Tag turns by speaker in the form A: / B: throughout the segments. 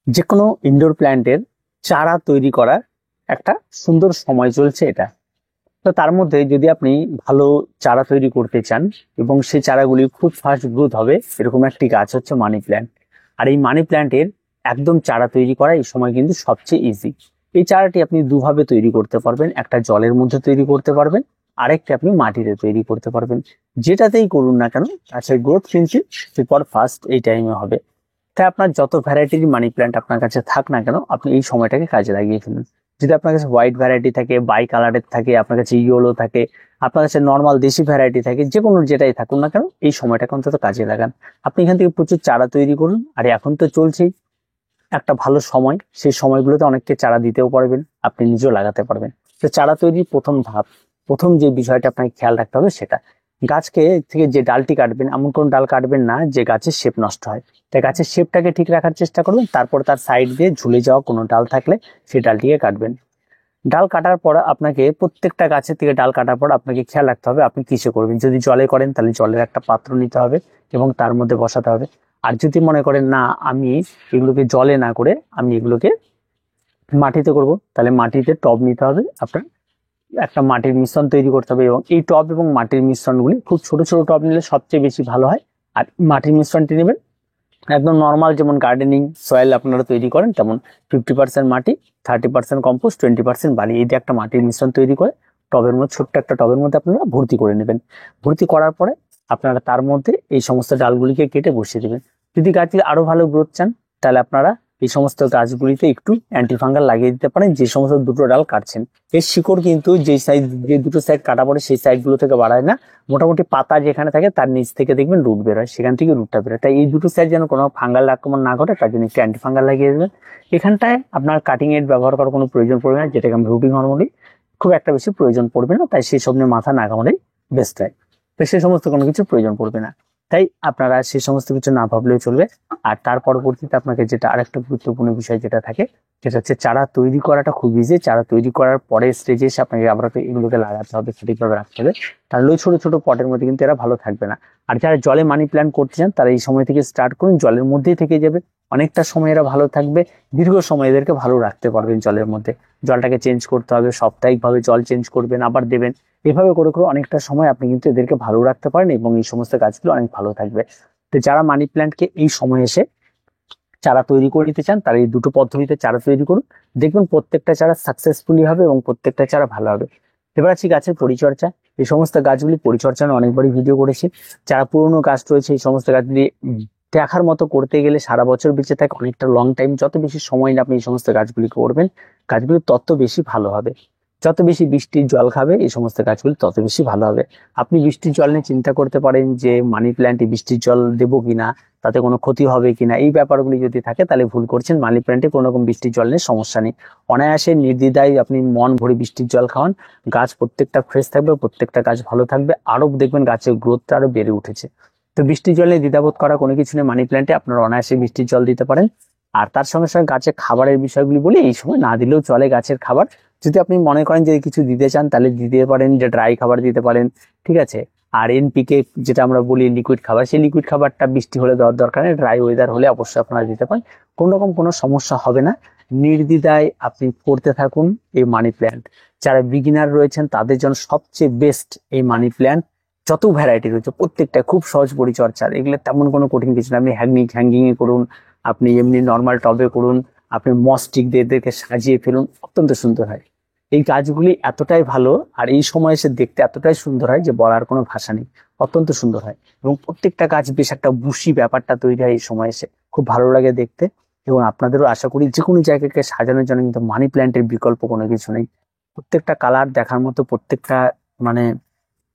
A: যে কোনো ইনডোর প্ল্যান্টের চারা তৈরি করার একটা সুন্দর সময় চলছে এটা। তো তার মধ্যে যদি আপনি ভালো চারা তৈরি করতে চান এবং সেই চারাগুলি খুব ফাস্ট গ্রোথ হবে, এরকম একটি গাছ হচ্ছে মানি প্ল্যান্ট। আর এই মানি প্ল্যান্টের একদম চারা তৈরি করা এই সময় কিন্তু সবচেয়ে ইজি। এই চারাটি আপনি দুভাবে তৈরি করতে পারবেন, একটা জলের মধ্যে তৈরি করতে পারবেন, আরেকটা আপনি মাটিতে তৈরি করতে পারবেন। যেটাতেই করুন না কেন গাছের গ্রোথ কিন্তু সুপার ফাস্ট এই টাইমে হবে। তাই আপনার যত ভ্যারাইটির মানি প্ল্যান্ট আপনার কাছে থাক না কেন, আপনি এই সময়টাকে কাজে লাগিয়ে ফেলুন। যদি আপনার কাছে হোয়াইট ভ্যারাইটি থাকে, বাই কালারের থাকে, আপনার কাছে ইয়েলো থাকে, আপনার কাছে নর্মাল দেশি ভ্যারাইটি থাকে, যে কোনো যেটাই থাকুন না কেন এই সময়টাকে অন্তত কাজে লাগান। আপনি এখান থেকে প্রচুর চারা তৈরি করুন। আর এখন তো চলছেই একটা ভালো সময়, সেই সময়গুলোতে অনেককে চারা দিতেও পারবেন, আপনি নিজেও লাগাতে পারবেন। তো চারা তৈরির প্রথম ধাপ, প্রথম যে বিষয়টা আপনাকে খেয়াল রাখতে হবে সেটা, গাছকে থেকে যে ডালটি কাটবেন এমন কোন ডাল কাটবেন না যে গাছের শেপ নষ্ট হয়। তাই গাছের শেপটাকে ঠিক রাখার চেষ্টা করবেন, তারপর তার সাইড দিয়ে ঝুলে যাওয়া কোনো ডাল থাকলে সেই ডালটিকে কাটবেন। ডাল কাটার পর আপনাকে প্রত্যেকটা গাছের থেকে ডাল কাটার পর আপনাকে খেয়াল রাখতে হবে আপনি কিসে করবেন। যদি জলে করেন তাহলে জলের একটা পাত্র নিতে হবে এবং তার মধ্যে বসাতে হবে। আর যদি মনে করেন না আমি এগুলোকে জলে না করে আমি এগুলোকে মাটিতে করব, তাহলে মাটিতে টব নিতে হবে আপনার, একটা মাটির মিশ্রণ তৈরি করতে হবে। এবং এই টব এবং মাটির মিশ্রণগুলি খুব ছোট ছোট টব নিলে সবচেয়ে বেশি ভালো হয়। আর মাটির মিশ্রণটি নেবেন একদম নর্মাল, যেমন গার্ডেনিং সয়েল আপনারা তৈরি করেন তেমন 50% মাটি, 30% কম্পোস্ট, 20% বালি, এই দিয়ে একটা মাটির মিশ্রণ তৈরি করে টবের মধ্যে, ছোট্ট একটা টবের মধ্যে আপনারা ভর্তি করে নেবেন। ভর্তি করার পরে আপনারা তার মধ্যে এই সমস্ত ডালগুলিকে কেটে বসিয়ে দেবেন। যদি গাছটি আরো ভালো গ্রোথ চান তাহলে আপনারা এই সমস্ত গাছগুলিতে একটু অ্যান্টিফাঙ্গাল লাগিয়ে দিতে পারেন, যে সমস্ত দুটো ডাল কাটছেন। এর শিকড় কিন্তু যে দুটো সাইড কাটা পড়ে সেই সাইড গুলো থেকে বাড়ায় না, মোটামুটি পাতা যেখানে থাকে তার নিচ থেকে দেখবেন রুট বেরোয়, সেখান থেকে রুটটা বেরোয়। তাই এই দুটো সাইড যেন কোনো ফাঙ্গাল আক্রমণ না ঘটে তার জন্য একটু অ্যান্টিফাঙ্গাল লাগিয়ে দেবেন। এখানটায় আপনার কাটিং এড ব্যবহার করার কোনো প্রয়োজন পড়বে না, যেটাকে আমরা রুটিং হরমোন খুব একটা বেশি প্রয়োজন পড়বে না, তাই সেই সব নিয়ে মাথা না ঘামালেই বেস্ট হয়। তো সেই সমস্ত কোনো কিছু প্রয়োজন পড়বে না, তাই আপনারা সেই সমস্ত কিছু না ভাবলেও চলবে। আর তার পরবর্তীতে আপনাকে যেটা আরেকটা গুরুত্বপূর্ণ বিষয় যেটা থাকে সেটা হচ্ছে চারা তৈরি করাটা খুব ইজি। চারা তৈরি করার পরে স্টেজে এসে আপনাকে আবার এগুলোকে লাগাতে হবে, সঠিকভাবে রাখতে হবে, তাহলে ওই ছোট ছোট পটের মধ্যে কিন্তু এরা ভালো থাকবে না। আর যারা জলে মানি প্ল্যান্ট করতে চান তারা এই সময় থেকে স্টার্ট করুন, জলের মধ্যেই থেকে যাবে, অনেকটা সময় এরা ভালো থাকবে, দীর্ঘ সময় এদেরকে ভালো রাখতে পারবেন জলের মধ্যে। জলটাকে চেঞ্জ করতে হবে, সাপ্তাহিকভাবে জল চেঞ্জ করবেন, আবার দেবেন, এভাবে করে করে অনেকটা সময় আপনি কিন্তু এদেরকে ভালো রাখতে পারেন এবং এই সমস্ত গাছগুলো অনেক ভালো থাকবে। তো যারা মানি প্ল্যান্টকে এই সময় এসে চারা তৈরি করে নিতে চান তারা এই দুটো পদ্ধতিতে চারা তৈরি করুন, দেখবেন প্রত্যেকটা চারা সাকসেসফুলি হবে এবং প্রত্যেকটা চারা ভালো হবে। এবার আছে গাছের পরিচর্যা। এই সমস্ত গাছগুলি পরিচর্যা আমি অনেকবারই ভিডিও করেছি। যারা পুরোনো গাছ রয়েছে এই সমস্ত গাছগুলি দেখার মতো করতে গেলে সারা বছর বেঁচে থাকে, অনেকটা লং টাইম, যত বেশি সময় না আপনি এই সমস্ত গাছগুলি করবেন গাছগুলি তত বেশি ভালো হবে। যত বেশি বৃষ্টির জল খাবে এই সমস্ত গাছগুলি তত বেশি ভালো হবে। আপনি বৃষ্টির জল নিয়ে চিন্তা করতে পারেন যে মানি প্ল্যান্টে বৃষ্টির জল দেবো কিনা, তাতে কোনো ক্ষতি হবে কিনা, এই ব্যাপারগুলি যদি থাকে তাহলে ভুল করছেন। মানি প্ল্যান্টে কোনো রকম বৃষ্টির জল নিয়ে সমস্যা নেই, অনায়াসে নির্দ্বিধায় আপনি মন ভরে বৃষ্টির জল খাওয়ান, গাছ প্রত্যেকটা ফ্রেশ থাকবে, প্রত্যেকটা গাছ ভালো থাকবে, আরো দেখবেন গাছের গ্রোথটা আরো বেড়ে উঠেছে। তো বৃষ্টির জল নিয়ে দ্বিধাবোধ করা কোনো কিছু নেই, মানি প্ল্যান্টে আপনারা অনায়াসে বৃষ্টির জল দিতে পারেন। আর তার সঙ্গে সঙ্গে গাছের খাবারের বিষয়গুলি বলি, এই সময় না দিলেও চলে গাছের খাবার। যদি আপনি মনে করেন যে কিছু দিতে চান তাহলে দিতে পারেন, যে ড্রাই খাবার দিতে পারেন, ঠিক আছে। আর এনপিকে যেটা আমরা বলি লিকুইড খাবার, সেই লিকুইড খাবারটা বৃষ্টি হলে দেওয়ার দরকার নেই, ড্রাই ওয়েদার হলে অবশ্যই আপনারা দিতে পারেন, কোনো রকম কোনো সমস্যা হবে না। নির্দ্বিধায় আপনি করতে থাকুন এই মানি প্ল্যান্ট। যারা বিগিনার রয়েছেন তাদের জন্য সবচেয়ে বেস্ট এই মানি প্ল্যান্ট। যত ভ্যারাইটি রয়েছে প্রত্যেকটা খুব সহজ পরিচর্যা, এগুলো তেমন কোনো কঠিন কিছু না। আপনি হ্যাঙ্গিং এ করুন, আপনি এমনি নর্মাল টবে করুন, আপনি মসটিক দিয়ে এদেরকে সাজিয়ে ফেলুন, অত্যন্ত সুন্দর হয়। এই গাছগুলি এতটাই ভালো আর এই সময় এসে দেখতে এতটাই সুন্দর হয় যে বলার কোনো ভাষা নেই, অত্যন্ত সুন্দর হয়। এবং প্রত্যেকটা গাছ বেশ একটা বুশি ব্যাপারটা তৈরি হয় এই সময় এসে, খুব ভালো লাগে দেখতে। এবং আপনাদেরও আশা করি যে কোনো জায়গাকে সাজানোর জন্য কিন্তু মানি প্ল্যান্টের বিকল্প কোনো কিছু নেই। প্রত্যেকটা কালার দেখার মতো, প্রত্যেকটা মানে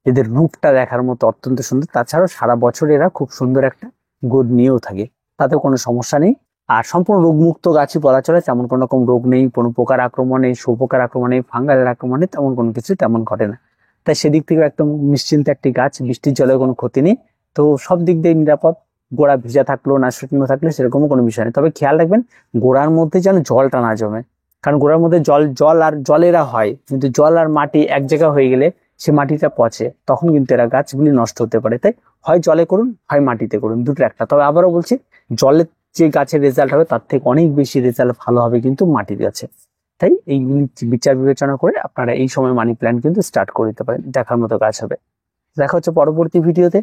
A: এদের রূপটা দেখার মতো অত্যন্ত সুন্দর। তাছাড়াও সারা বছর এরা খুব সুন্দর একটা গ্রোথ নিয়েও থাকে, তাতে কোনো সমস্যা নেই। আর সম্পূর্ণ রোগমুক্ত গাছই বলা চলে, তেমন কোনো রকম রোগ নেই, কোনো পোকার আক্রমণে, শুয়োপোকার আক্রমণে, ফাঙ্গালের আক্রমণে তেমন কোনো কিছু তেমন ঘটে না। তাই সেদিক থেকে একদম নিশ্চিন্তে একটি গাছ, বৃষ্টির জলে কোনো ক্ষতি নেই, তো সব দিক দিয়ে নিরাপদ। গোড়া ভিজা থাকলো না শুকনো থাকলে সেরকমও কোনো বিষয় নেই, তবে খেয়াল রাখবেন গোড়ার মধ্যে যেন জলটা না জমে, কারণ গোড়ার মধ্যে জল জল আর জলেরা হয়, কিন্তু জল আর মাটি এক জায়গা হয়ে গেলে সে মাটিটা পচে, তখন কিন্তু এরা গাছগুলি নষ্ট হতে পারে। তাই হয় জলে করুন হয় মাটিতে করুন, দুটো একটা। তবে আবারও বলছি, জলে যে গাছের রেজাল্ট হবে তার থেকে অনেক বেশি রেজাল্ট ভালো হবে কিন্তু মাটির গাছে। তাই এইগুলি বিচার বিবেচনা করে আপনারা এই সময় মানি প্ল্যান্ট কিন্তু স্টার্ট করে দিতে পারেন, দেখার মতো গাছ হবে। দেখা হচ্ছে পরবর্তী ভিডিওতে।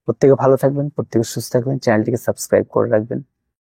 A: প্রত্যেকে ভালো থাকবেন, প্রত্যেকে সুস্থ থাকবেন, চ্যানেলটিকে সাবস্ক্রাইব করে রাখবেন।